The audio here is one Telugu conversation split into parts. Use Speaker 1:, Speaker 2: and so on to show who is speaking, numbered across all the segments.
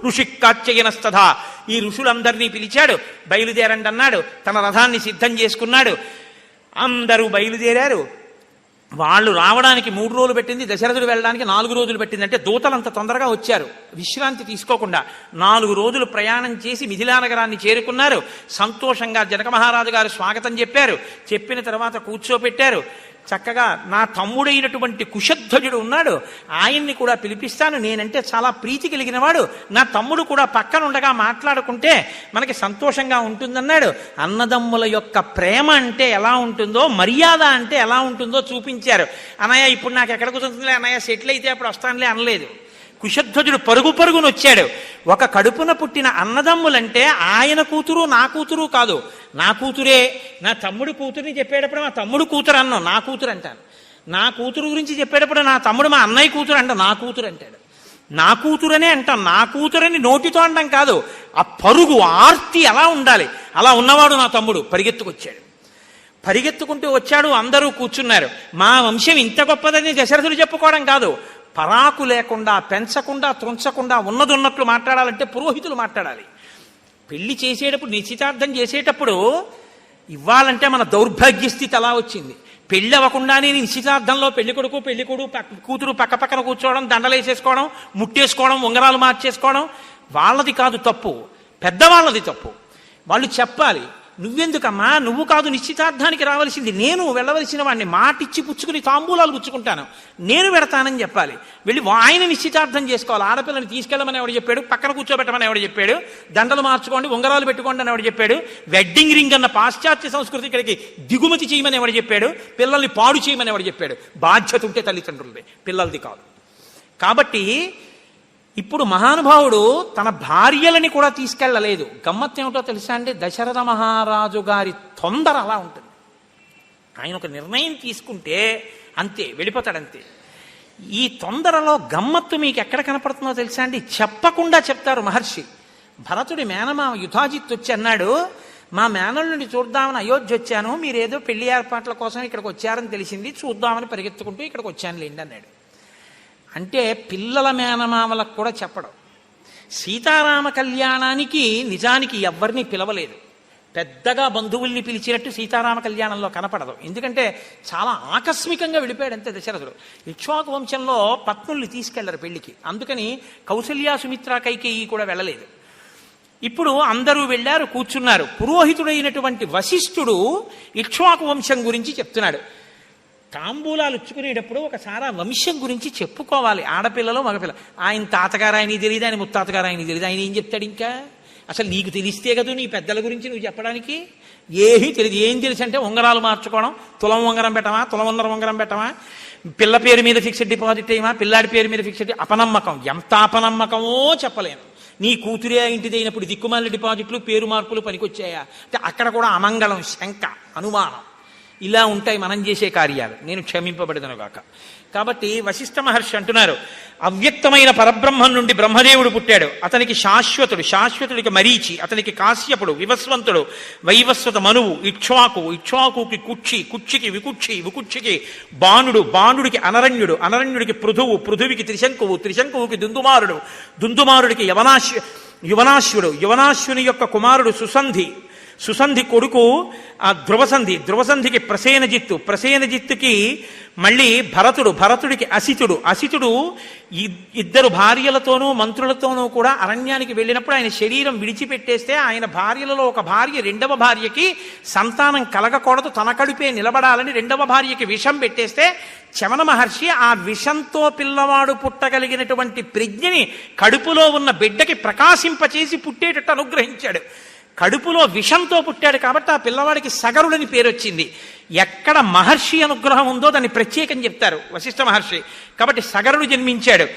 Speaker 1: ఋషిక్కాచ్యయనస్తథ. ఈ ఋషులందరినీ పిలిచాడు, బయలుదేరండి అన్నాడు. తన రథాన్ని సిద్ధం చేసుకున్నాడు. అందరూ బయలుదేరారు. వాళ్ళు రావడానికి 3 రోజులు పెట్టింది, దశరథుడు వెళ్ళడానికి 4 రోజులు పెట్టింది. అంటే దూతలు అంత తొందరగా వచ్చారు, విశ్రాంతి తీసుకోకుండా 4 రోజులు ప్రయాణం చేసి మిథిలా నగరాన్ని చేరుకున్నారు. సంతోషంగా జనక మహారాజు గారు స్వాగతం చెప్పారు. చెప్పిన తర్వాత కూర్చోపెట్టారు. చక్కగా నా తమ్ముడైనటువంటి కుశధ్వజుడు ఉన్నాడు, ఆయన్ని కూడా పిలిపిస్తాను, నేనంటే చాలా ప్రీతి కలిగినవాడు, నా తమ్ముడు కూడా పక్కన ఉండగా మాట్లాడుకుంటే మనకి సంతోషంగా ఉంటుందన్నాడు. అన్నదమ్ముల యొక్క ప్రేమ అంటే ఎలా ఉంటుందో, మర్యాద అంటే ఎలా ఉంటుందో చూపించారు. అన్నయ్య ఇప్పుడు నాకు ఎక్కడ కూర్చుంటుందిలే అన్నయ్య, సెటిల్ అయితే అప్పుడు వస్తానులే అనలేదు. కుశధ్వజుడు పరుగు పరుగును వచ్చాడు. ఒక కడుపున పుట్టిన అన్నదమ్ములంటే ఆయన కూతురు నా కూతురు కాదు, నా కూతురే. నా తమ్ముడు కూతురుని చెప్పేటప్పుడు మా తమ్ముడు కూతురు అన్నాం, నా కూతురు అంటాను. నా కూతురు గురించి చెప్పేటప్పుడు నా తమ్ముడు మా అన్నయ్య కూతురు అంట, నా కూతురు అంటాడు. నా కూతురనే అంటాం, నా కూతురని నోటితో అంటాం కాదు. ఆ పరుగు ఆర్తి అలా ఉండాలి. అలా ఉన్నవాడు నా తమ్ముడు. పరిగెత్తుకొచ్చాడు. పరిగెత్తుకుంటూ వచ్చాడు. అందరూ కూర్చున్నారు. మా వంశం ఇంత గొప్పదని దశరథుడు చెప్పుకోవడం కాదు, పరాకు లేకుండా, పెంచకుండా, తుంచకుండా ఉన్నదన్నట్లు మాట్లాడాలంటే పురోహితులు మాట్లాడాలి. పెళ్లి చేసేటప్పుడు, నిశ్చితార్థం చేసేటప్పుడు ఇవ్వాలంటే మన దౌర్భాగ్య స్థితి అలా వచ్చింది. పెళ్ళి అవ్వకుండానే నిశ్చితార్థంలో పెళ్లి కొడుకు కూతురు పక్క పక్కన కూర్చోవడం, దండలేసేసుకోవడం, ముట్టేసుకోవడం, ఉంగరాలు మార్చేసుకోవడం వాళ్ళది కాదు తప్పు, పెద్దవాళ్ళది తప్పు. వాళ్ళు చెప్పాలి, నువ్వెందుకమ్మా, నువ్వు కాదు నిశ్చితార్థానికి రావలసింది, నేను వెళ్ళవలసిన వాడిని, మాటిచ్చి పుచ్చుకుని తాంబూలాలు పుచ్చుకుంటాను, నేను పెడతానని చెప్పాలి. వెళ్ళి ఆయన నిశ్చితార్థం చేసుకోవాలి. ఆడపిల్లని తీసుకెళ్ళమని ఎవడు చెప్పాడు, పక్కన కూర్చోబెట్టమని ఎవడు చెప్పాడు, దండలు మార్చుకోండి, ఉంగరాలు పెట్టుకోండి అని ఎవడు చెప్పాడు, వెడ్డింగ్ రింగ్ అన్న పాశ్చాత్య సంస్కృతి ఇక్కడికి దిగుమతి చేయమని ఎవడు చెప్పాడు, పిల్లల్ని పాడు చేయమని ఎవడు చెప్పాడు. బాధ్యత ఉంటే తల్లిదండ్రులదే, పిల్లలది కాదు. కాబట్టి ఇప్పుడు మహానుభావుడు తన భార్యలని కూడా తీసుకెళ్ళలేదు. గమ్మత్తు ఏమిటో తెలుసా అండి, దశరథ మహారాజు గారి తొందర అలా ఉంటుంది. ఆయన ఒక నిర్ణయం తీసుకుంటే అంతే, వెళ్ళిపోతాడంతే. ఈ తొందరలో గమ్మత్తు మీకు ఎక్కడ కనపడుతుందో తెలుసా అండి, చెప్పకుండా చెప్తారు మహర్షి. భరతుడి మేనమామ యుధాజిత్ వచ్చి అన్నాడు, మా మేనల్ని చూద్దామని అయోధ్య వచ్చాను, మీరేదో పెళ్లి ఏర్పాట్ల కోసం ఇక్కడికి వచ్చారని తెలిసింది, చూద్దామని పరిగెత్తుకుంటూ ఇక్కడికి వచ్చాను లేండి అన్నాడు. అంటే పిల్లల మేనమామలకు కూడా చెప్పడం. సీతారామ కళ్యాణానికి నిజానికి ఎవరిని పిలవలేదు, పెద్దగా బంధువుల్ని పిలిచినట్టు సీతారామ కళ్యాణంలో కనపడదు. ఎందుకంటే చాలా ఆకస్మికంగా వెళ్ళిపోయాడు అంతే దశరథుడు. ఇక్ష్వాకు వంశంలో పత్నుల్ని తీసుకెళ్లరు పెళ్లికి, అందుకని కౌసల్య, సుమిత్ర, కైకేయి కూడా వెళ్ళలేదు. ఇప్పుడు అందరూ వెళ్ళారు, కూర్చున్నారు. పురోహితుడైనటువంటి వశిష్ఠుడు ఇక్ష్వాకు వంశం గురించి చెప్తున్నాడు. తాంబూలాలు ఇచ్చుకునేటప్పుడు ఒకసారి ఆ వంశం గురించి చెప్పుకోవాలి, ఆడపిల్లలు మగపిల్ల. ఆయన తాతగారు ఆయనకి తెలియదు, ఆయన ముత్తాతగారు ఆయనకి తెలియదు, ఆయన ఏం చెప్తాడు? ఇంకా అసలు నీకు తెలిస్తే కదా నీ పెద్దల గురించి నువ్వు చెప్పడానికి. ఏమీ తెలియదు. ఏం తెలుసు అంటే ఉంగరాలు మార్చుకోవడం, తులం ఉంగరం పెట్టమా, తులమున్నర ఉంగరం పెట్టమా, పిల్ల పేరు మీద ఫిక్స్డ్ డిపాజిట్ అయ్యమా, పిల్లాడి పేరు మీద ఫిక్స్డ్. అపనమ్మకం, ఎంత అపనమ్మకమో చెప్పలేను. నీ కూతురే ఇంటిది అయినప్పుడు దిక్కుమాల డిపాజిట్లు, పేరు మార్పులు పనికొచ్చాయా అంటే అక్కడ కూడా అమంగళం, శంక, అనుమానం, ఇలా ఉంటాయి మనం చేసే కార్యాలు. నేను క్షమింపబడదను గాక. కాబట్టి వశిష్ఠ మహర్షి అంటున్నారు, అవ్యక్తమైన పరబ్రహ్మం నుండి బ్రహ్మదేవుడు పుట్టాడు. అతనికి శాశ్వతుడు, శాశ్వతుడికి మరీచి, అతనికి కాశ్యపుడు, వివస్వంతుడు, వైవస్వత మనువు, ఇక్ష్వాకు, ఇక్ష్వాకుకి కుక్షి, కుక్షికి వికుక్షి, వికుక్షికి బాణుడు, బాణుడికి అనరణ్యుడు, అనరణ్యుడికి పృథువు, పృథువికి త్రిశంకువు, త్రిశంకువుకి దుందుమారుడు, దుందుమారుడికి యువనాశ్వుడు, యువనాశ్వుని యొక్క కుమారుడు సుసంధి, సుసంధి కొడుకు ఆ ధ్రువసంధి, ధ్రువసంధికి ప్రసేనజిత్తు, ప్రసేనజిత్తుకి మళ్ళీ భరతుడు, భరతుడికి అసితుడు, అసితుడు ఇద్దరు భార్యలతోనూ మంత్రులతోనూ కూడా అరణ్యానికి వెళ్ళినప్పుడు ఆయన శరీరం విడిచిపెట్టేస్తే ఆయన భార్యలలో ఒక భార్య రెండవ భార్యకి సంతానం కలగకూడదు, తన కడుపే నిలబడాలని రెండవ భార్యకి విషం పెట్టేస్తే చమన మహర్షి ఆ విషంతో పిల్లవాడు పుట్టగలిగినటువంటి ప్రజ్ఞని కడుపులో ఉన్న బిడ్డకి ప్రకాశింపచేసి పుట్టేటట్టు అనుగ్రహించాడు. కడుపులో విషంతో పుట్టాడు కాబట్టి ఆ పిల్లవాడికి సగరుడని పేరు వచ్చింది. ఎక్కడ మహర్షి అనుగ్రహం ఉందో దాన్ని ప్రత్యేకం చెప్తారు వశిష్ఠ మహర్షి. కాబట్టి సగరుడు జన్మించాడు.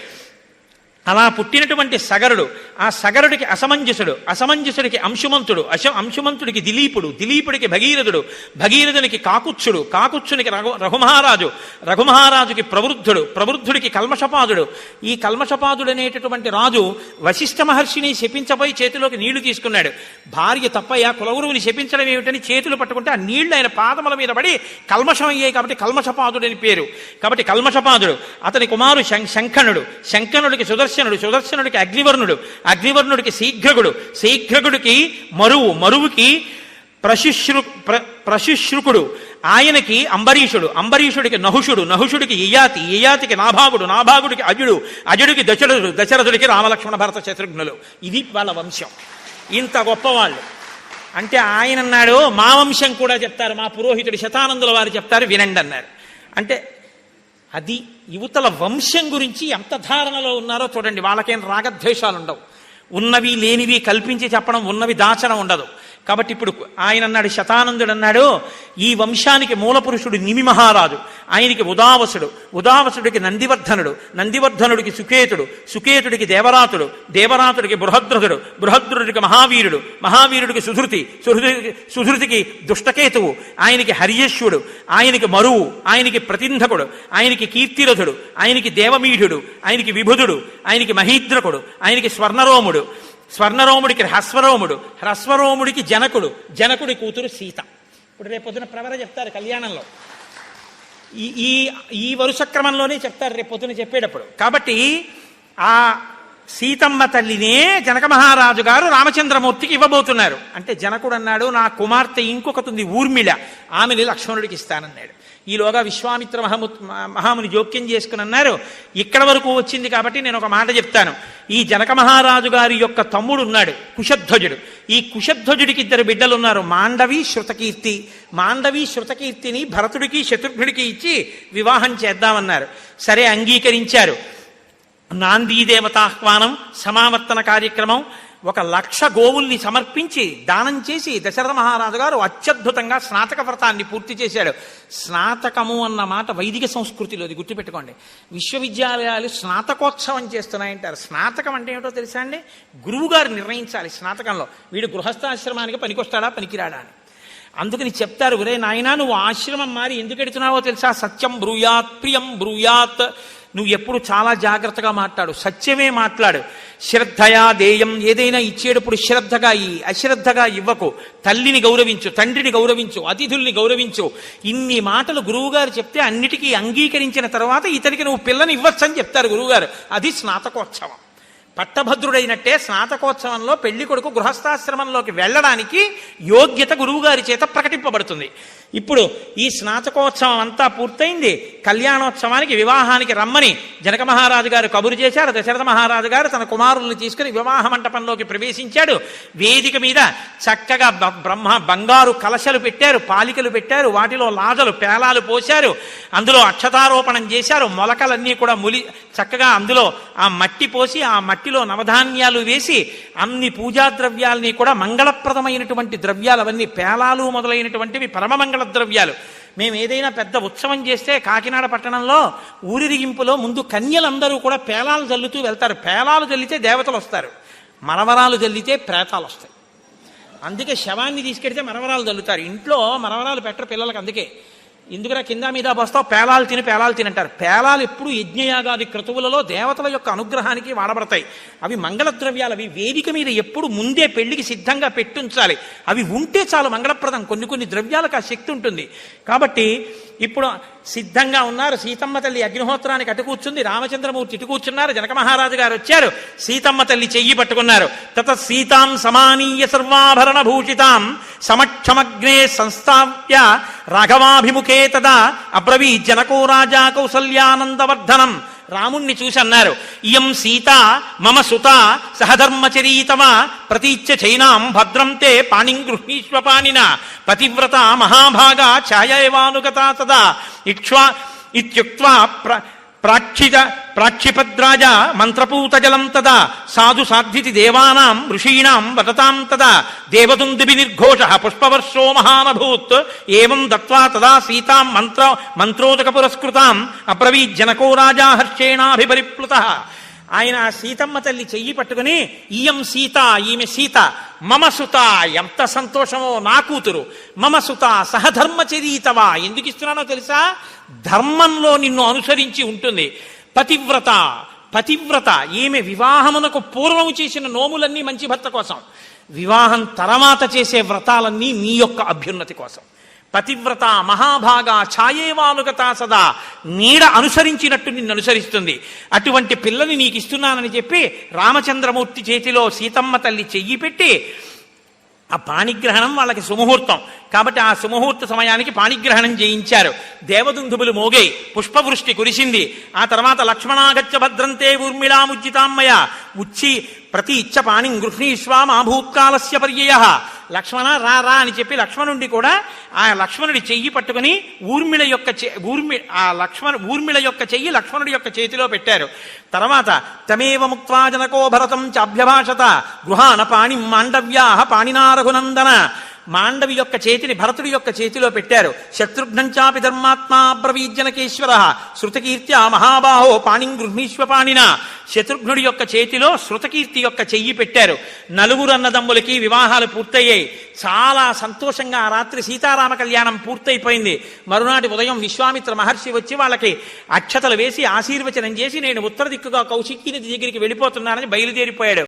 Speaker 1: అలా పుట్టినటువంటి సగరుడు, ఆ సగరుడికి అసమంజసుడు, అసమంజసుడికి అంశుమంతుడు, అంశుమంతుడికి దిలీపుడు, దిలీపుడికి భగీరథుడు, భగీరథునికి కాకుత్సుడు, కాకుత్సునికి రఘుమహారాజు, రఘుమహారాజుకి ప్రవృద్ధుడు, ప్రవృద్ధుడికి కల్మషపాదుడు. ఈ కల్మషపాదుడు అనేటటువంటి రాజు వశిష్ఠ మహర్షిని శపించబోయి చేతిలోకి నీళ్లు తీసుకున్నాడు. భార్య తప్పయ్య కులగురువుని శపించడం ఏమిటని చేతులు పట్టుకుంటే ఆ నీళ్లు ఆయన పాదముల మీద పడి కల్మషం అయ్యాయి కాబట్టి కల్మషపాదుడని పేరు. కాబట్టి కల్మషపాదుడు. అతని కుమారు శంఖనుడు, శంఖనుడికి సుదర్శనుడు, సుదర్శనుడికి అగ్నివర్ణుడు, అగ్నివర్ణుడికి శీఘ్రగుడు, శీఘ్రగుడికి మరువు, మరువుకి ప్రశుశ్రుకుడు, ఆయనకి అంబరీషుడు, అంబరీషుడికి నహుషుడు, నహుషుడికి యయాతి, యయాతికి నాభాగుడు, నాభాగుడికి అజుడు, అజుడికి దశరథుడు, దశరథుడికి రామలక్ష్మణ భరత శత్రుఘ్నులు. ఇది వాళ్ళ వంశం. ఇంత గొప్పవాళ్ళు. అంటే ఆయన అన్నాడు, మా వంశం కూడా చెప్తారు, మా పురోహితుడు శతానందుల వారు చెప్తారు, వినండి అన్నారు. అంటే అది యువతల వంశం గురించి ఎంత ధారణలో ఉన్నారో చూడండి. వాళ్ళకేం రాగద్వేషాలు ఉండవు. ఉన్నవి లేనివి కల్పించి చెప్పడం, ఉన్నవి దాచడం ఉండదు. కాబట్టి ఇప్పుడు ఆయన అన్నాడు, శతానందుడు అన్నాడు, ఈ వంశానికి మూల పురుషుడు నిమి మహారాజు, ఆయనకి ఉదావసుడు, ఉదావసుడికి నందివర్ధనుడు, నందివర్ధనుడికి సుకేతుడు, సుకేతుడికి దేవరాతుడు, దేవరాతుడికి బృహద్రథుడు, బృహద్రుడికి మహావీరుడు, మహావీరుడికి సుధృతి, సుధృతికి దుష్టకేతువు, ఆయనకి హర్యశ్వుడు, ఆయనకి మరువు, ఆయనకి ప్రతింధకుడు, ఆయనకి కీర్తిరథుడు, ఆయనకి దేవమీఢుడు, ఆయనకి విభుధుడు, ఆయనకి మహీద్రకుడు, ఆయనకి స్వర్ణరోముడు, స్వర్ణరోముడికి హ్రస్వరోముడు, హ్రస్వరోముడికి జనకుడు, జనకుడి కూతురు సీత. ఇప్పుడు రేపొద్దున ప్రవర చెప్తారు కళ్యాణంలో. ఈ వరుస క్రమంలోనే చెప్తారు రేపొద్దున చెప్పేటప్పుడు. కాబట్టి ఆ సీతమ్మ తల్లినే జనక మహారాజు గారు రామచంద్రమూర్తికి ఇవ్వబోతున్నారు. అంటే జనకుడు అన్నాడు, నా కుమార్తె ఇంకొకటి ఉంది ఊర్మిళ, ఆమెని లక్ష్మణుడికి ఇస్తానన్నాడు. ఈలోగా విశ్వామిత్ర మహాముని జోక్యం చేసుకుని అన్నారు, ఇక్కడ వరకు వచ్చింది కాబట్టి నేను ఒక మాట చెప్తాను. ఈ జనక మహారాజు గారి యొక్క తమ్ముడు ఉన్నాడు కుశధ్వజుడు. ఈ కుశధ్వజుడికి 2 బిడ్డలు ఉన్నారు, మాండవి, శృతకీర్తి. మాండవి శృతకీర్తిని భరతుడికి శత్రుఘ్నుడికి ఇచ్చి వివాహం చేద్దామన్నారు. సరే, అంగీకరించారు. నాందీదేవతాహ్వానం, సమావర్తన కార్యక్రమం, 1,00,000 గోవుల్ని సమర్పించి దానం చేసి దశరథ మహారాజు గారు అత్యద్భుతంగా స్నాతక వ్రతాన్ని పూర్తి చేశాడు. స్నాతకము అన్న మాట వైదిక సంస్కృతిలో, అది గుర్తుపెట్టుకోండి. విశ్వవిద్యాలయాలు స్నాతకోత్సవం చేస్తున్నాయంటారు. స్నాతకం అంటే ఏమిటో తెలుసా అండి? గురువు గారు నిర్ణయించాలి స్నాతకంలో వీడు గృహస్థాశ్రమానికి పనికొస్తాడా పనికిరాడా అని. అందుకని చెప్తారు, ఒరే నాయనా, నువ్వు ఆశ్రమం మారి ఎందుకు ఎడుతున్నావో తెలుసా? సత్యం బ్రూయాత్, ప్రియం బ్రూయాత్. నువ్వు ఎప్పుడు చాలా జాగ్రత్తగా మాట్లాడు, సత్యమే మాట్లాడు. శ్రద్ధయా దేయం, ఏదైనా ఇచ్చేటప్పుడు శ్రద్ధగా అశ్రద్ధగా ఇవ్వకు. తల్లిని గౌరవించు, తండ్రిని గౌరవించు, అతిథుల్ని గౌరవించు. ఇన్ని మాటలు గురువుగారు చెప్తే అన్నిటికీ అంగీకరించిన తర్వాత ఇతనికి నువ్వు పిల్లని ఇవ్వచ్చని చెప్తారు గురువుగారు. అది స్నాతకోత్సవం. పట్టభద్రుడైనట్టే స్నాతకోత్సవంలో పెళ్లి కొడుకు గృహస్థాశ్రమంలోకి వెళ్ళడానికి యోగ్యత గురువుగారి చేత ప్రకటింపబడుతుంది. ఇప్పుడు ఈ స్నాతకోత్సవం అంతా పూర్తయింది. కళ్యాణోత్సవానికి, వివాహానికి రమ్మని జనక మహారాజు గారు కబురు చేశారు. దశరథ మహారాజు గారు తన కుమారుల్ని తీసుకుని వివాహ మంటపంలోకి ప్రవేశించాడు. వేదిక మీద చక్కగా బంగారు కలశలు పెట్టారు, పాలికలు పెట్టారు, వాటిలో లాజలు పేలాలు పోశారు, అందులో అక్షతారోపణం చేశారు. మొలకలన్నీ కూడా చక్కగా అందులో ఆ మట్టి పోసి ఆ మట్టిలో నవధాన్యాలు వేసి అన్ని పూజా ద్రవ్యాలని కూడా మంగళప్రదమైనటువంటి ద్రవ్యాలు, అవన్నీ పేలాలు మొదలైనటువంటివి పరమమంగళ ద్రవ్యాలు. మేము ఏదైనా పెద్ద ఉత్సవం చేస్తే కాకినాడ పట్టణంలో ఊరిరిగింపులో ముందు కన్యలందరూ కూడా పేలాలు జల్లుతూ వెళ్తారు. పేలాలు జల్లితే దేవతలు వస్తారు, మరవరాలు జల్లితే ప్రేతాలు వస్తాయి. అందుకే శవాన్ని తీసుకెడితే మరవరాలు జల్లుతారు. ఇంట్లో మరవరాలు పెట్టరు పిల్లలకు. అందుకే ఎందుకురా కింద మీద వస్తావు, పేలాలు తినంటారు. పేలాలు ఎప్పుడు యజ్ఞయాగాది క్రతువులలో దేవతల యొక్క అనుగ్రహానికి వాడబడతాయి. అవి మంగళద్రవ్యాలు. అవి వేదిక మీద ఎప్పుడు ముందే పెళ్లికి సిద్ధంగా పెట్టుంచాలి. అవి ఉంటే చాలు మంగళప్రదం. కొన్ని ద్రవ్యాలకు ఆ శక్తి ఉంటుంది. కాబట్టి ఇప్పుడు సిద్ధంగా ఉన్నారు. సీతమ్మ తల్లి అగ్నిహోత్రానికి అటు కూర్చుంది, రామచంద్రమూర్తి ఇటు కూర్చున్నారు. జనక మహారాజు గారు వచ్చారు, సీతమ్మ తల్లి చెయ్యి పట్టుకున్నారు. తత సీతాం సమానీయ సర్వాభరణ భూషితాం సమక్షమగ్నే సంస్థాప్య రాఘవాభిముఖే తదా అబ్రవీ జనకో రాజా కౌసల్యానందవర్ధనం. రాముణ్ణి చూసి అన్నారు, ఇయం సీత మమ సుత సహధర్మచరీతమ ప్రతీచ్య చైనాం భద్రం తే పాణిం గృహీష్వ పాణిన పతివ్రత మహాభాగా ఛాయైవానుగతా తదా ఇత్యుక్త్వా ప్రాక్షిపద్రాజ మంత్రపూతజలం తదా సాధు సాధ్వితి దేవానాం ఋషీణాం వదతాం తదా దేవదుందుభి నిర్ఘోష పుష్పవర్షో మహానభూత్ ఏవం దత్వా తదా సీతాం మంత్రోదక పురస్కృతాం అబ్రవీత్ జనకో రాజా హర్షేణాభిపరిప్లుత. ఆయన ఆ సీతమ్మ తల్లి చెయ్యి పట్టుకుని, ఈయం సీత, ఈమె సీత, మమ సుత, ఎంత సంతోషమో, నా కూతురు, మమ సుత సహధర్మచరీతవా, ఎందుకు ఇస్తున్నానో తెలుసా? ధర్మంలో నిన్ను అనుసరించి ఉంటుంది. పతివ్రత, పతివ్రత, ఈమె వివాహమునకు పూర్వము చేసిన నోములన్నీ మంచి భర్త కోసం, వివాహం తర్వాత చేసే వ్రతాలన్నీ నీ యొక్క అభ్యున్నతి కోసం. పతివ్రత మహాభాగ ఛాయేవానుగత సదా, నీడ అనుసరించినట్టు నిన్ను అనుసరిస్తుంది. అటువంటి పిల్లని నీకు ఇస్తున్నానని చెప్పి రామచంద్రమూర్తి చేతిలో సీతమ్మ తల్లి చెయ్యి పెట్టి, ఆ పాణిగ్రహణం వాళ్ళకి సుముహూర్తం కాబట్టి ఆ సుముహూర్త సమయానికి పాణిగ్రహణం చేయించారు. దేవదుందుబులు మోగాయి, పుష్పవృష్టి కురిసింది. ఆ తర్వాత లక్ష్మణాగచ్చ భద్రంతే ఊర్మిళాముజ్జితామ్మయ ఉచ్చి ప్రతి ఇచ్చ పాణిం గృహ్ణీష్వా మా భూత్కాలస్య పర్యయ. లక్ష్మణ రా రా అని చెప్పి లక్ష్మణుడి కూడా ఆ లక్ష్మణుడి చెయ్యి పట్టుకుని ఊర్మిళ యొక్క చెయ్యి లక్ష్మణుడి యొక్క చేతిలో పెట్టారు. తర్వాత తమేవ ముక్త్వా జనకో భరతం చాభ్యభాషత గృహాన పాణిం మాండవ్యాః పాణినా రఘునందన. మాండవి యొక్క చేతిని భరతుడి యొక్క చేతిలో పెట్టారు. శత్రుఘ్నంచాపి ధర్మాత్మా బ్రవీజ్జనకేశ్వర శృతకీర్త్యా మహాబాహో పాణిం గృహ్ణీష్వ పాణిన. శత్రుఘ్నుడి యొక్క చేతిలో శృతకీర్తి యొక్క చెయ్యి పెట్టారు. నలుగురు అన్నదమ్ములకి వివాహాలు పూర్తయ్యాయి. చాలా సంతోషంగా ఆ రాత్రి సీతారామ కళ్యాణం పూర్తయిపోయింది. మరునాటి ఉదయం విశ్వామిత్ర మహర్షి వచ్చి వాళ్ళకి అక్షతలు వేసి ఆశీర్వచనం చేసి, నేను ఉత్తర దిక్కుగా కౌశికీ నది దగ్గరికి వెళ్ళిపోతున్నానని బయలుదేరిపోయాడు.